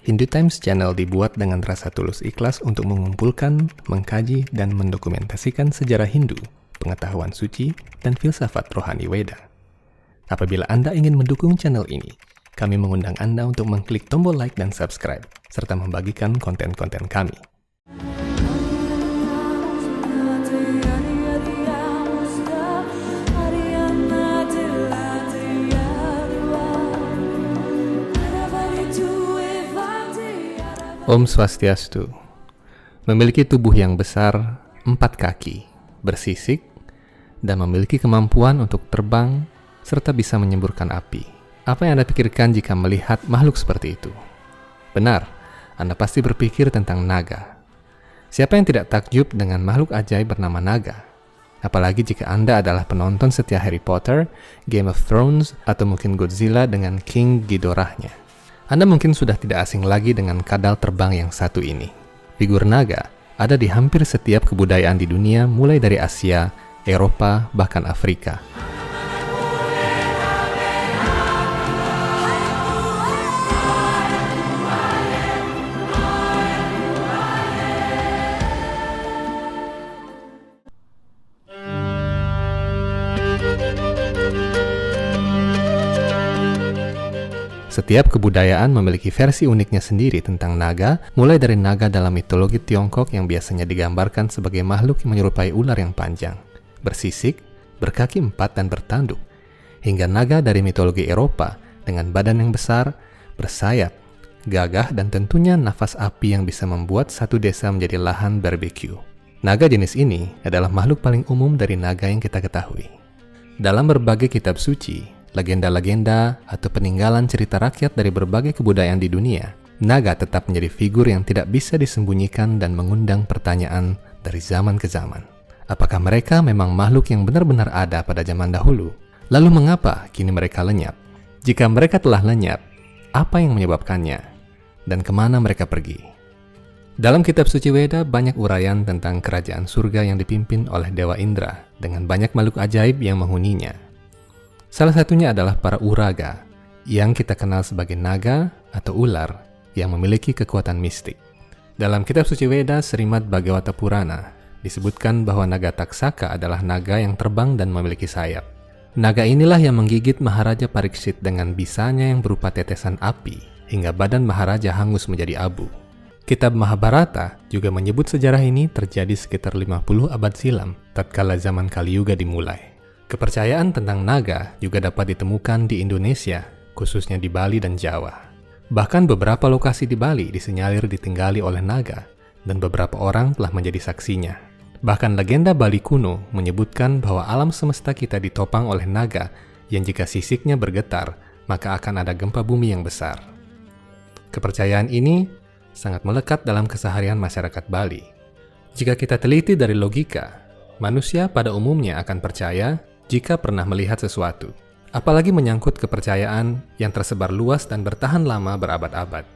Hindu Times Channel dibuat dengan rasa tulus ikhlas untuk mengumpulkan, mengkaji, dan mendokumentasikan sejarah Hindu, pengetahuan suci, dan filsafat rohani Weda. Apabila Anda ingin mendukung channel ini, kami mengundang Anda untuk mengklik tombol like dan subscribe, serta membagikan konten-konten kami. Om Swastiastu. Memiliki tubuh yang besar, 4 kaki, bersisik, dan memiliki kemampuan untuk terbang serta bisa menyemburkan api. Apa yang Anda pikirkan jika melihat makhluk seperti itu? Benar, Anda pasti berpikir tentang naga. Siapa yang tidak takjub dengan makhluk ajaib bernama naga? Apalagi jika Anda adalah penonton setia Harry Potter, Game of Thrones, atau mungkin Godzilla dengan King Ghidorahnya. Anda mungkin sudah tidak asing lagi dengan kadal terbang yang satu ini. Figur naga ada di hampir setiap kebudayaan di dunia, mulai dari Asia, Eropa, bahkan Afrika. Setiap kebudayaan memiliki versi uniknya sendiri tentang naga, mulai dari naga dalam mitologi Tiongkok yang biasanya digambarkan sebagai makhluk yang menyerupai ular yang panjang, bersisik, berkaki 4 dan bertanduk, hingga naga dari mitologi Eropa dengan badan yang besar, bersayap, gagah, dan tentunya nafas api yang bisa membuat satu desa menjadi lahan barbeque. Naga jenis ini adalah makhluk paling umum dari naga yang kita ketahui. Dalam berbagai kitab suci, legenda-legenda, atau peninggalan cerita rakyat dari berbagai kebudayaan di dunia, naga tetap menjadi figur yang tidak bisa disembunyikan dan mengundang pertanyaan dari zaman ke zaman. Apakah mereka memang makhluk yang benar-benar ada pada zaman dahulu? Lalu mengapa kini mereka lenyap? Jika mereka telah lenyap, apa yang menyebabkannya? Dan kemana mereka pergi? Dalam kitab suci Weda banyak uraian tentang kerajaan surga yang dipimpin oleh Dewa Indra dengan banyak makhluk ajaib yang menghuninya. Salah satunya adalah para uraga, yang kita kenal sebagai naga atau ular yang memiliki kekuatan mistik. Dalam kitab suci Weda Srimad Bhagavata Purana, disebutkan bahwa naga Taksaka adalah naga yang terbang dan memiliki sayap. Naga inilah yang menggigit Maharaja Pariksit dengan bisanya yang berupa tetesan api, hingga badan Maharaja hangus menjadi abu. Kitab Mahabharata juga menyebut sejarah ini terjadi sekitar 50 abad silam, tatkala zaman Kali Yuga dimulai. Kepercayaan tentang naga juga dapat ditemukan di Indonesia, khususnya di Bali dan Jawa. Bahkan beberapa lokasi di Bali disinyalir ditinggali oleh naga, dan beberapa orang telah menjadi saksinya. Bahkan legenda Bali kuno menyebutkan bahwa alam semesta kita ditopang oleh naga yang jika sisiknya bergetar, maka akan ada gempa bumi yang besar. Kepercayaan ini sangat melekat dalam keseharian masyarakat Bali. Jika kita teliti dari logika, manusia pada umumnya akan percaya jika pernah melihat sesuatu, apalagi menyangkut kepercayaan yang tersebar luas dan bertahan lama berabad-abad.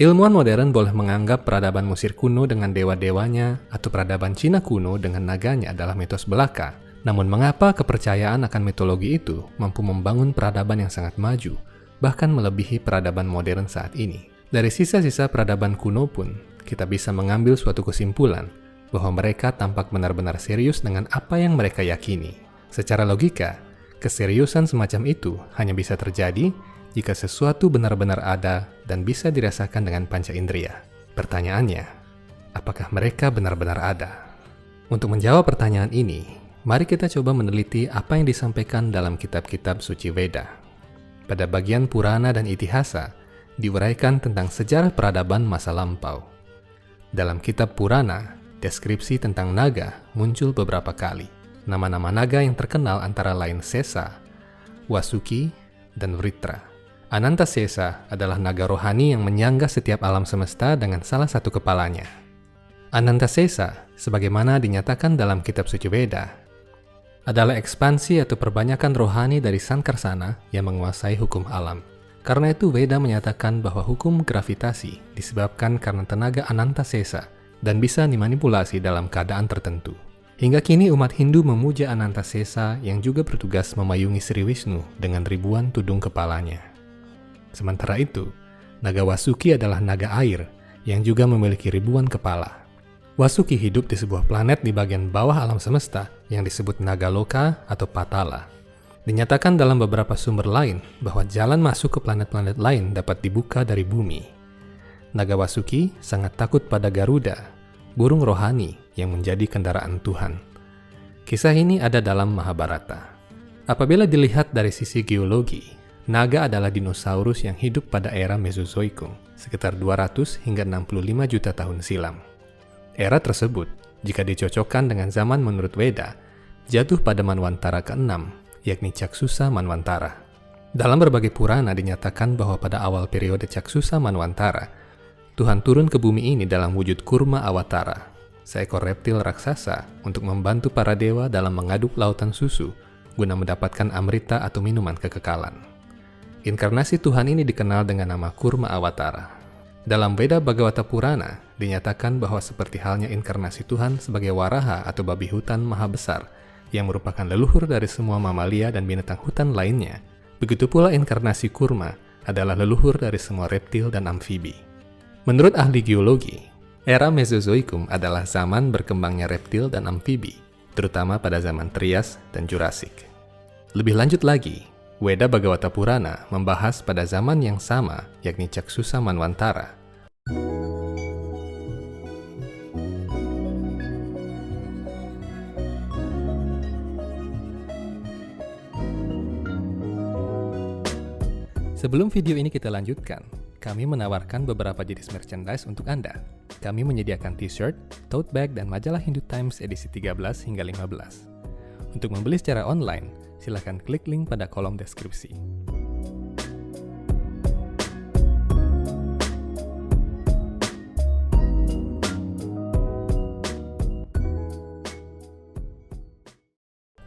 Ilmuwan modern boleh menganggap peradaban Mesir kuno dengan dewa-dewanya atau peradaban Cina kuno dengan naganya adalah mitos belaka. Namun mengapa kepercayaan akan mitologi itu mampu membangun peradaban yang sangat maju, bahkan melebihi peradaban modern saat ini? Dari sisa-sisa peradaban kuno pun, kita bisa mengambil suatu kesimpulan bahwa mereka tampak benar-benar serius dengan apa yang mereka yakini. Secara logika, keseriusan semacam itu hanya bisa terjadi jika sesuatu benar-benar ada dan bisa dirasakan dengan panca indera. Pertanyaannya, apakah mereka benar-benar ada? Untuk menjawab pertanyaan ini, mari kita coba meneliti apa yang disampaikan dalam kitab-kitab suci Weda. Pada bagian Purana dan Itihasa, diuraikan tentang sejarah peradaban masa lampau. Dalam kitab Purana, deskripsi tentang naga muncul beberapa kali. Nama-nama naga yang terkenal antara lain Sesa, Wasuki, dan Vritra. Anantasesa adalah naga rohani yang menyangga setiap alam semesta dengan salah satu kepalanya. Anantasesa, sebagaimana dinyatakan dalam kitab suci Weda, adalah ekspansi atau perbanyakan rohani dari Sankarsana yang menguasai hukum alam. Karena itu Weda menyatakan bahwa hukum gravitasi disebabkan karena tenaga Anantasesa dan bisa dimanipulasi dalam keadaan tertentu. Hingga kini umat Hindu memuja Anantasesa yang juga bertugas memayungi Sri Wisnu dengan ribuan tudung kepalanya. Sementara itu, Naga Wasuki adalah naga air yang juga memiliki ribuan kepala. Wasuki hidup di sebuah planet di bagian bawah alam semesta yang disebut Nagaloka atau Patala. Dinyatakan dalam beberapa sumber lain bahwa jalan masuk ke planet-planet lain dapat dibuka dari bumi. Naga Wasuki sangat takut pada Garuda, burung rohani yang menjadi kendaraan Tuhan. Kisah ini ada dalam Mahabharata. Apabila dilihat dari sisi geologi, naga adalah dinosaurus yang hidup pada era Mesozoikum, sekitar 200 hingga 65 juta tahun silam. Era tersebut, jika dicocokkan dengan zaman menurut Weda, jatuh pada Manwantara ke-6, yakni Caksusa Manwantara. Dalam berbagai Purana dinyatakan bahwa pada awal periode Caksusa Manwantara, Tuhan turun ke bumi ini dalam wujud Kurma Awatara, seekor reptil raksasa untuk membantu para dewa dalam mengaduk lautan susu guna mendapatkan amrita atau minuman kekekalan. Inkarnasi Tuhan ini dikenal dengan nama Kurma Awatara. Dalam Veda Bhagavata Purana dinyatakan bahwa seperti halnya inkarnasi Tuhan sebagai Waraha atau babi hutan maha besar yang merupakan leluhur dari semua mamalia dan binatang hutan lainnya, begitu pula inkarnasi Kurma adalah leluhur dari semua reptil dan amfibi. Menurut ahli geologi, era Mesozoikum adalah zaman berkembangnya reptil dan amfibi, terutama pada zaman Trias dan Jurassik. Lebih lanjut lagi, Veda Bhagavata Purana membahas pada zaman yang sama, yakni Caksusa Manwantara. Sebelum video ini kita lanjutkan, kami menawarkan beberapa jenis merchandise untuk Anda. Kami menyediakan t-shirt, tote bag, dan majalah Hindu Times edisi 13 hingga 15. Untuk membeli secara online, silakan klik link pada kolom deskripsi.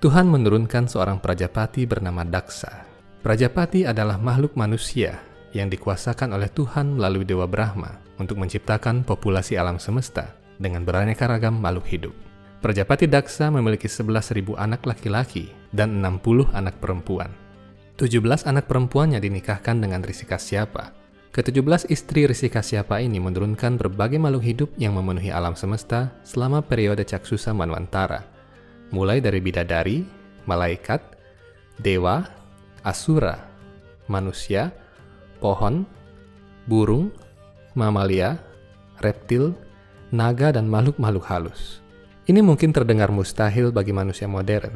Tuhan menurunkan seorang Prajapati bernama Daksa. Prajapati adalah makhluk manusia yang dikuasakan oleh Tuhan melalui Dewa Brahma untuk menciptakan populasi alam semesta dengan beraneka ragam makhluk hidup. Prajapati Daksa memiliki 11.000 anak laki-laki dan 60 anak perempuan. 17 anak perempuannya dinikahkan dengan Risi Kasyapa. Ke-17 istri Risi Kasyapa ini menurunkan berbagai makhluk hidup yang memenuhi alam semesta selama periode Caksusa Manwantara, mulai dari bidadari, malaikat, dewa, asura, manusia, pohon, burung, mamalia, reptil, naga, dan makhluk-makhluk halus. Ini mungkin terdengar mustahil bagi manusia modern,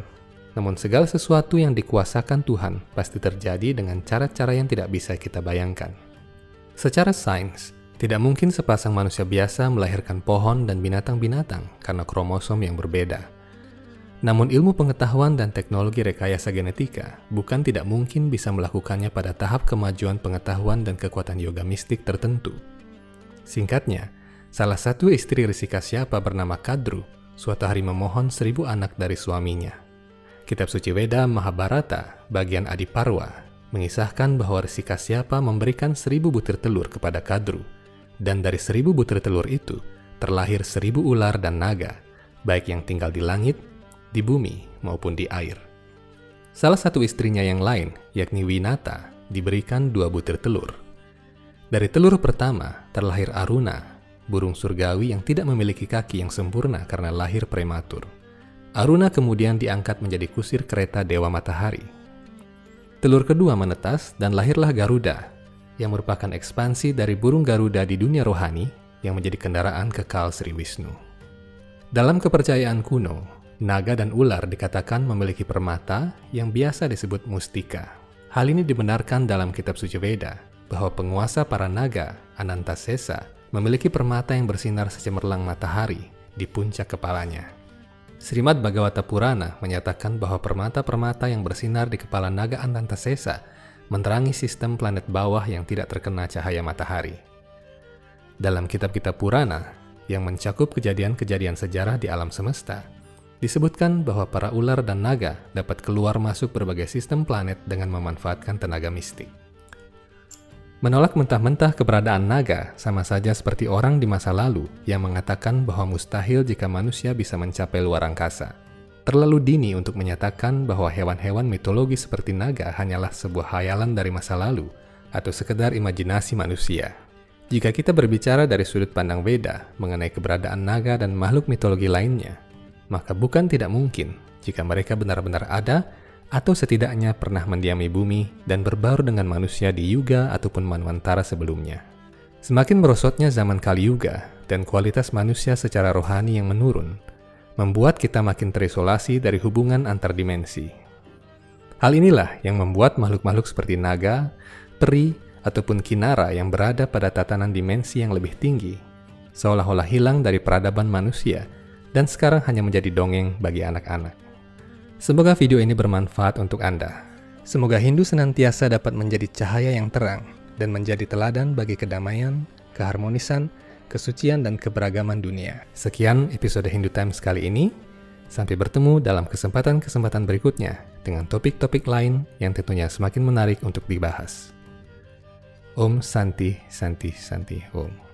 namun segala sesuatu yang dikuasakan Tuhan pasti terjadi dengan cara-cara yang tidak bisa kita bayangkan. Secara sains, tidak mungkin sepasang manusia biasa melahirkan pohon dan binatang-binatang karena kromosom yang berbeda. Namun ilmu pengetahuan dan teknologi rekayasa genetika bukan tidak mungkin bisa melakukannya pada tahap kemajuan pengetahuan dan kekuatan yoga mistik tertentu. Singkatnya, salah satu istri Risi Kasyapa bernama Kadru suatu hari memohon 1000 anak dari suaminya. Kitab suci Veda Mahabharata bagian Adiparwa mengisahkan bahwa Risi Kasyapa memberikan 1000 butir telur kepada Kadru, dan dari 1000 butir telur itu terlahir 1000 ular dan naga, baik yang tinggal di langit, di bumi, maupun di air. Salah satu istrinya yang lain, yakni Winata, diberikan 2 butir telur. Dari telur pertama terlahir Aruna, burung surgawi yang tidak memiliki kaki yang sempurna karena lahir prematur. Aruna kemudian diangkat menjadi kusir kereta Dewa Matahari. Telur kedua menetas dan lahirlah Garuda, yang merupakan ekspansi dari burung Garuda di dunia rohani yang menjadi kendaraan kekal Sri Wisnu. Dalam kepercayaan kuno, naga dan ular dikatakan memiliki permata yang biasa disebut mustika. Hal ini dibenarkan dalam kitab suci Veda, bahwa penguasa para naga, Anantasesa, memiliki permata yang bersinar secemerlang matahari di puncak kepalanya. Srimad Bhagavata Purana menyatakan bahwa permata-permata yang bersinar di kepala naga Anantasesa menerangi sistem planet bawah yang tidak terkena cahaya matahari. Dalam kitab-kitab Purana yang mencakup kejadian-kejadian sejarah di alam semesta, disebutkan bahwa para ular dan naga dapat keluar masuk berbagai sistem planet dengan memanfaatkan tenaga mistik. Menolak mentah-mentah keberadaan naga sama saja seperti orang di masa lalu yang mengatakan bahwa mustahil jika manusia bisa mencapai luar angkasa. Terlalu dini untuk menyatakan bahwa hewan-hewan mitologi seperti naga hanyalah sebuah khayalan dari masa lalu atau sekedar imajinasi manusia. Jika kita berbicara dari sudut pandang Veda mengenai keberadaan naga dan makhluk mitologi lainnya, maka bukan tidak mungkin jika mereka benar-benar ada atau setidaknya pernah mendiami bumi dan berbaur dengan manusia di Yuga ataupun Manwantara sebelumnya. Semakin merosotnya zaman Kali Yuga dan kualitas manusia secara rohani yang menurun, membuat kita makin terisolasi dari hubungan antar dimensi. Hal inilah yang membuat makhluk-makhluk seperti naga, peri, ataupun kinara yang berada pada tatanan dimensi yang lebih tinggi, seolah-olah hilang dari peradaban manusia dan sekarang hanya menjadi dongeng bagi anak-anak. Semoga video ini bermanfaat untuk Anda. Semoga Hindu senantiasa dapat menjadi cahaya yang terang dan menjadi teladan bagi kedamaian, keharmonisan, kesucian, dan keberagaman dunia. Sekian episode Hindu Times kali ini. Sampai bertemu dalam kesempatan-kesempatan berikutnya dengan topik-topik lain yang tentunya semakin menarik untuk dibahas. Om Santi Santi Santi Om.